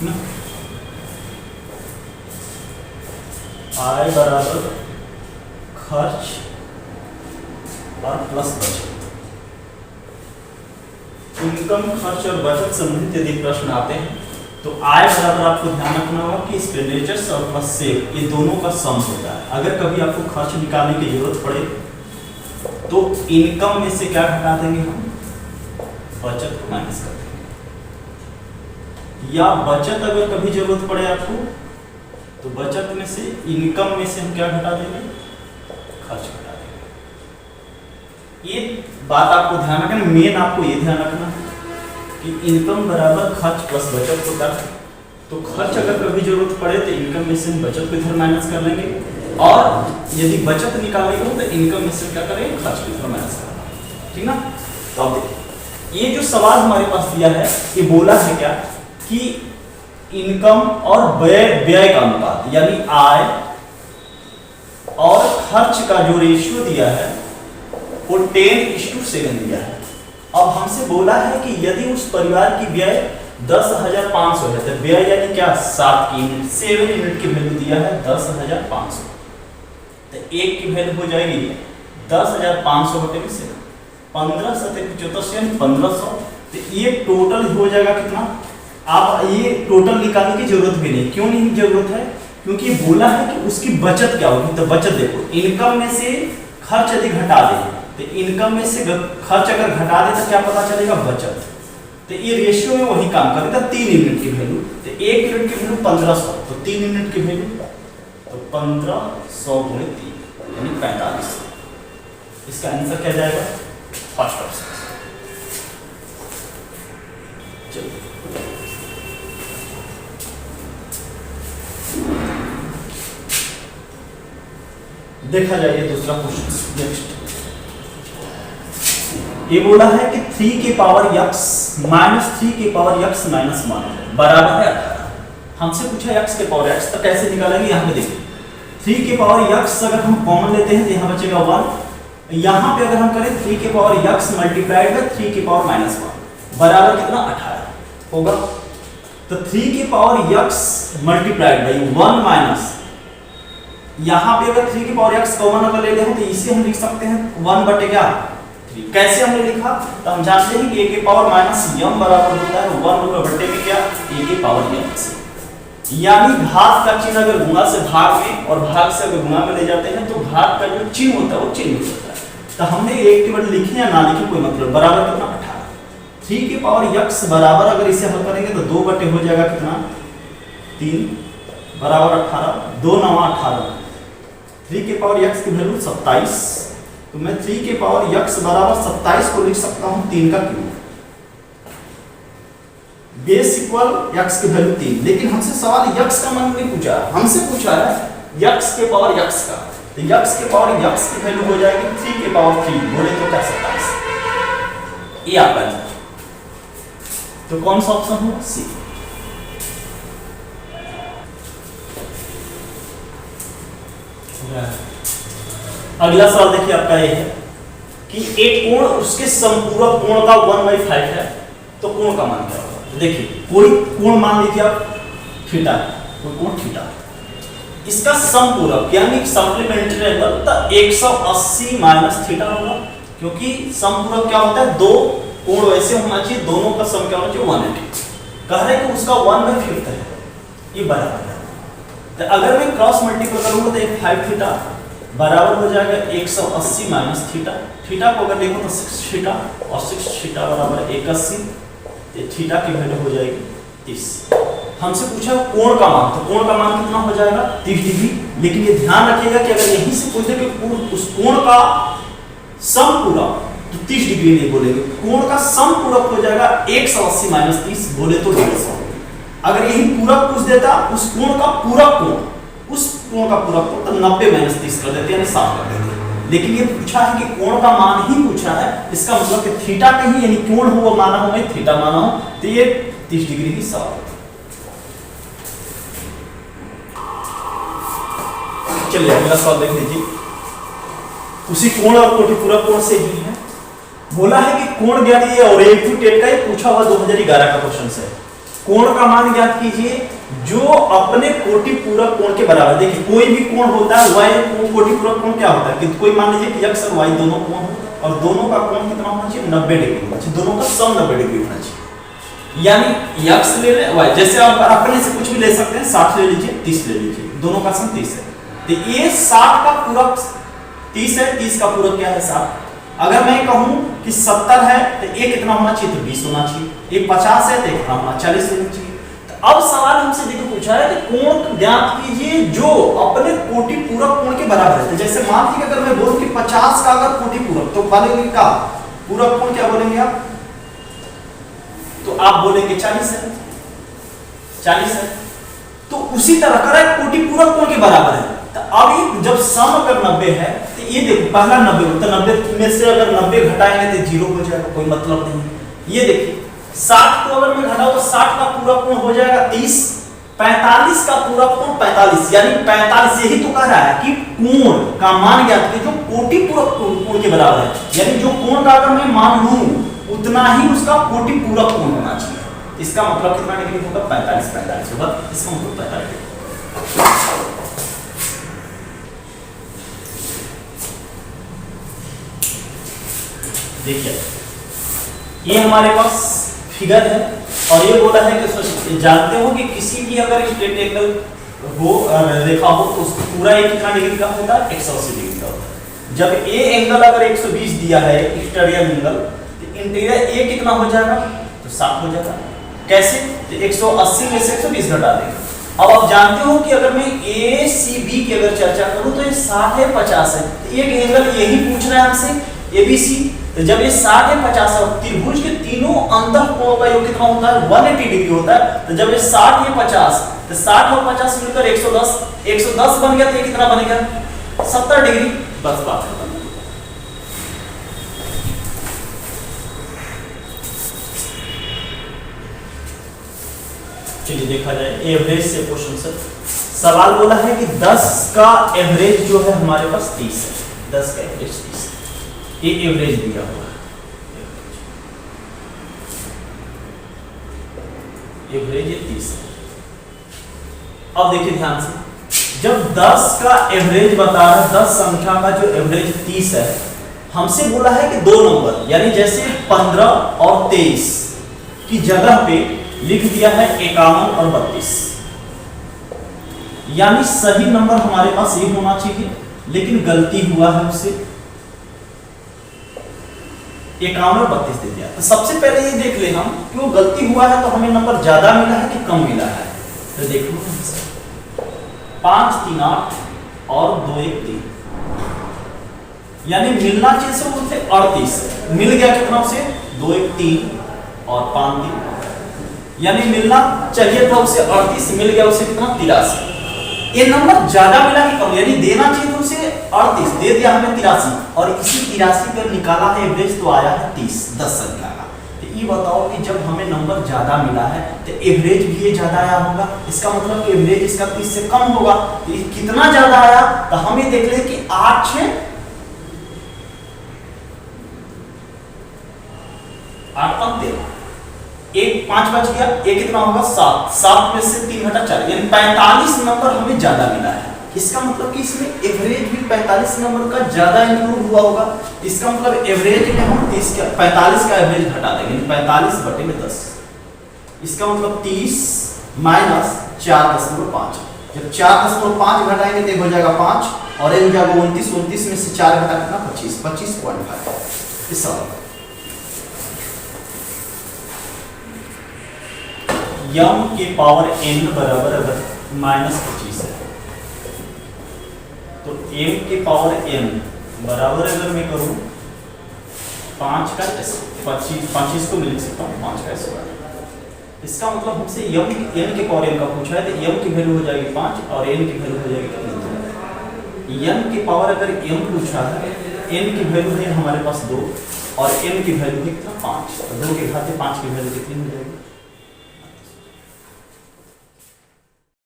ना, आय बराबर खर्च और प्लस बचत। इनकम, खर्च और बचत संबंधित यदि प्रश्न आते हैं तो आय बराबर आपको ध्यान रखना होगा कि एक्सपेंडिचर्स और प्लस सेव ये दोनों का सम होता है। अगर कभी आपको खर्च निकालने की जरूरत पड़े तो इनकम में से क्या घटा देंगे हम, बचत को माइनस कर देंगे, या बचत अगर कभी जरूरत पड़े आपको तो बचत में से इनकम में से हम क्या घटा देंगे, खर्च घटा देंगे। ये बात आपको ध्यान रखना, मेन आपको ये ध्यान रखना है कि इनकम बराबर खर्च प्लस बचत होता है। तो खर्च अगर कभी जरूरत पड़े तो इनकम में से हम बचत को इधर माइनस कर लेंगे, और यदि बचत निकालनी हो तो इनकम में से क्या करेंगे, खर्च को इधर माइनस करेंगे। ठीक ना। तो अब देखिए ये जो सवाल हमारे पास दिया है ये बोला है क्या कि इनकम और व्यय का अनुपात यानी आय और खर्च का जो रेशियो दिया है वो 10:7 दिया है। अब हमसे बोला है कि यदि उस परिवार की व्यय 10,500 है तो व्यय यानी क्या 7 की यूनिट, 7 यूनिट की वैल्यू दिया है 10,500, तो एक की वैल्यू हो जाएगी 10,500 बटे 7, 15 सतह 74 1500। तो ये टोटल हो जाएगा कितना। आप ये टोटल निकालने की जरूरत भी नहीं, क्यों नहीं जरूरत है, क्योंकि बोला है कि उसकी बचत क्या होगी। तो बचत देखो, इनकम में से खर्च यदि घटा दे तो इनकम में से खर्च अगर घटा दे तो क्या पता चलेगा, बचत। तो ये रेशियो में वही काम करेगा। 3 यूनिट की वैल्यू, तो 1 यूनिट की वैल्यू 1500, तो 3 यूनिट की वैल्यू तो 1500 गुणित 3 यानी 4500। इसका आंसर क्या जाएगा, फर्स्ट ऑप्शन। चलिए देखा जाए दूसरा क्वेश्चन। नेक्स्ट ये बोला है कि 3 की पावर x माइनस 3 की पावर x माइनस 1 बराबर है 18। हमसे पूछा x के पावर x, तो कैसे निकालेंगे, यहाँ पे देखिए 3 की पावर x अगर हम कॉमन लेते हैं तो यहाँ बचेगा 1, यहाँ पे अगर हम करें 3 की पावर x मल्टीप्लाइड बाय 3 की पावर माइनस 1 बराबर कितना 18 होगा। तो 3 की power x multiplied by 1 minus, यहाँ पे अगर 3 की पावर x कॉमन अगर ले ले हो तो इसे हम लिख सकते हैं 1 बटे क्या 3। कैसे हमने लिखा, तो हम जानते हैं कि a की पावर माइनस m बराबर होता है 1 बटे में क्या a की पावर m से, यानी घात का चिन्ह अगर गुणा से भाग में और भाग से अगर गुणा में ले जाते हैं तो घात का जो चिन्ह होता है वो चिन्ह होता है। तो हमने एक के बदले लिखे या ना लिखे कोई मतलब, बराबर कितना 18। 3 की पावर x बराबर अगर इसे हल करेंगे तो 2 बटे हो जाएगा कितना 3 बराबर 18, 2 9 18। 3 की पावर x की वैल्यू 27, तो मैं 3 की पावर x बराबर 27 को लिख सकता हूं 3 का क्यूब, बेस इक्वल x की वैल्यू 3। लेकिन हमसे सवाल x का मान नहीं पूछा, हमसे पूछा है x के पावर x का, तो x के पावर x की वैल्यू हो जाएगी 3 के पावर 3 बोले तो क्या 27। ये आपका आंसर, तो कौन सा ऑप्शन होगा, सी। अगला सवाल देखिए आपका ये है कि एक कोण उसके संपूरक कोण का 1/5 है, तो कोण का मान क्या होगा। देखिए कोई कोण मान लीजिए आप थीटा, कोई कोण थीटा, इसका समपूरक यानी सप्लीमेंट्री एंगल तो 180 माइनस थीटा होगा, क्योंकि समपूरक क्या होता है, दो कोण वैसे होना चाहिए दोनों का सम क्या होना चाहिए 180। कह रहे कि उसका 1/5 है, ये बराबर है। तो अगर मैं क्रॉस मल्टीपल करूंगा तो एक 5 थीटा बराबर हो जाएगा 180 माइनस थीटा। थीटा को अगर देखो तो 6 थीटा और 6 थीटा बराबर 180, तो थीटा की वैल्यू हो जाएगी 30। हमसे पूछा कोण का मान, तो कोण का मान कितना हो जाएगा 30 डिग्री। लेकिन ये ध्यान रखिएगा कि अगर यहीं से पूछे कि उस कोण का समपूरक तो 30 डिग्री नहीं बोलेंगे, कोण का समपूरक हो जाएगा 180 माइनस 30 बोले तो 150। अगर यही पूरक पूछ देता उस कोण का पूरक कोण, उस कोण का पूरक कोण तो 90 माइनस 30 कर देते यानी 60 कर देते। लेकिन ये पूछा है कि कोण का मान ही पूछा है, इसका मतलब कि थीटा कहीं यानी कोण हो वो माना हो, मैं थीटा माना हो, तो ये 30 डिग्री की सवाल। चलिए अगला सवाल देख लीजिए, उसी कोण और कोटिपूरक कोण से ही है। बोला है कि कोण ज्ञात है और एक का ये पूछा हुआ 2011 का क्वेश्चन है। कोण का मान ज्ञात कीजिए जो अपने कोटि पूरक कोण के बराबर। देखिए कोई भी कोण होता है, y कोण कोटि पूरक कोण क्या होता है कि कोई मान लीजिए कि x और y दोनों कोण हो और दोनों का कोण कितना होना चाहिए 90 डिग्री होना चाहिए, दोनों का सम 90 डिग्री होना चाहिए। यानी x ले ले y, जैसे आप अपने से कुछ भी ले सकते हैं, 60 ले लीजिए 30 ले लीजिए, दोनों का सम 30 है। तो ये 60 का पूरक 30 है, 30 का पूरक क्या है 60। अगर मैं कहूं कि 70 है तो ये कितना होना चाहिए तो 20 होना चाहिए, ये 50 है तो कितना होना 40 होना चाहिए। तो अब सवाल हमसे देखो पूछा है कि कोण ज्ञात कीजिए जो अपने कोटि पूरक कोण के बराबर है। तो जैसे मान लीजिए अगर मैं बोलूं कि 50 का अगर कोटि पूरक तो बोलेंगे का पूरक कोण क्या बोलेंगे आप, तो आप बोलेंगे 40 है, 40 है। तो उसी तरह का कोटि पूरक कोण के बराबर है। तो अब जब सम अगर 90 है तो ये देखो पहला 90 तो 90 में से अगर 90 घटाएंगे तो 0 हो जाएगा, कोई मतलब नहीं। ये देखिए 60 को अगर मैं घटाऊं तो 60 का पूरक कोण हो जाएगा 30, 45 का पूरक कोण 45, यानी 45 यही तो कह रहा है कि कोण का मान ज्ञात कीजिए जो कोटि पूरक कोण के बराबर है। यानी जो कोण का अगर मैं मान लूं उतना ही उसका कोटि पूरक कोण होना चाहिए। इसका मतलब कितना डिग्री होगा 45, 45 होगा, इसका मतलब 45 डिग्री। देखिए ये हमारे पास फिगर है और ये बोला है कि जानते हो कि किसी भी अगर स्ट्रेट एंगल हो रेखा हो तो उसका पूरा एक कितना डिग्री का होता है 180 डिग्री का होता है। जब ए एंगल अगर 120 दिया है एक्सटीरियर एंगल तो इंटीरियर ए कितना हो जाएगा तो 60 हो जाएगा। कैसे तो 180 में से 120 घटा देंगे। अब आप जानते हो कि अगर मैं ए सी बी की अगर चर्चा करूं तो ये 60 है 50 है, तो एक एंगल यही पूछ रहा है हमसे एबीसी। तो जब ये 60 है 50 है त्रिभुज के तीनों अंतः कोणों का योग कितना होता है 180 डिग्री होता है। तो जब ये 60 है 50 तो 60 और 50 मिलकर 110, 110 बन गया तो ये कितना बनेगा 70 डिग्री। बस बात खत्म। चलिए देखा जाए एवरेज से क्वेश्चन सर। सवाल बोला है कि 10 का एवरेज जो है हमारे पास 30 है, 10 का एवरेज 30 है, ये एवरेज दिया हुआ है। एवरेज ये 30 है। अब देखिए ध्यान से, जब 10 का एवरेज बता रहा है, 10 संख्या का जो एवरेज 30 है, हमसे बोला है कि दो नंबर यानी जैसे 15 और 23 की जगह पे लिख दिया है 51 और 32, यानी सही नंबर हमारे पास ये होना चाहिए, लेकिन गलती हुआ है उससे 51 और 32 दे दिया। तो सबसे पहले ये देख ले हम कि वो गलती हुआ है तो हमें नंबर ज्यादा मिला है कि कम मिला है। तो देख लो 5 3 8 और 2 1 3, यानी मिलना चाहिए से उनसे 38, मिल गया कितना से 2 1 3 और 5 3, यानी मिलना चाहिए था उसे 38, मिल गया उसे कितना 83। ये नंबर ज्यादा मिला कि कम, यानी देना चाहिए तो उसे 38 दे दिया हमें 83, और इसी 83 पर निकाला है एवरेज तो आया है 30 10 संख्या का। तो ये बताओ कि जब हमें नंबर ज्यादा मिला है तो एवरेज भी ये ज्यादा आया होगा, इसका मतलब कि एवरेज इसका 30 से कम होगा। तो ये कितना ज्यादा आया तो हम ये देख ले कि 8 6 8 5 13, एक 5 बच गया, एक कितना होगा 7, 7 में से 3 घटा 4, यानी 45 नंबर हमें ज्यादा मिला है। इसका मतलब कि इसमें एवरेज भी 45 नंबर का ज्यादा इंक्लूड हुआ होगा। इसका मतलब एवरेज में हम 45 का एवरेज घटा देंगे, 45 बटे में 10, इसका मतलब 30 माइनस 4.5, जब 4.5 घटाएंगे तो हो जाएगा 5 और एक हो जाएगा 29, 29 में से 4 घटा कितना 25, 25.5। इस सवाल m के पावर n बराबर अगर -25 है तो m के पावर n बराबर अगर मैं करूं 5 का 25 को मिल सकता हूं 5 का स्क्वायर। इसका मतलब हमसे n के पावर n का पूछा है तो m की वैल्यू हो जाएगी 5 और n की वैल्यू हो जाएगी 2। n के पावर अगर m पूछा है, n की वैल्यू है हमारे पास 2 और n की वैल्यू कितना 5, तो 2 के घाते 5 की वैल्यू कितनी हो जाएगी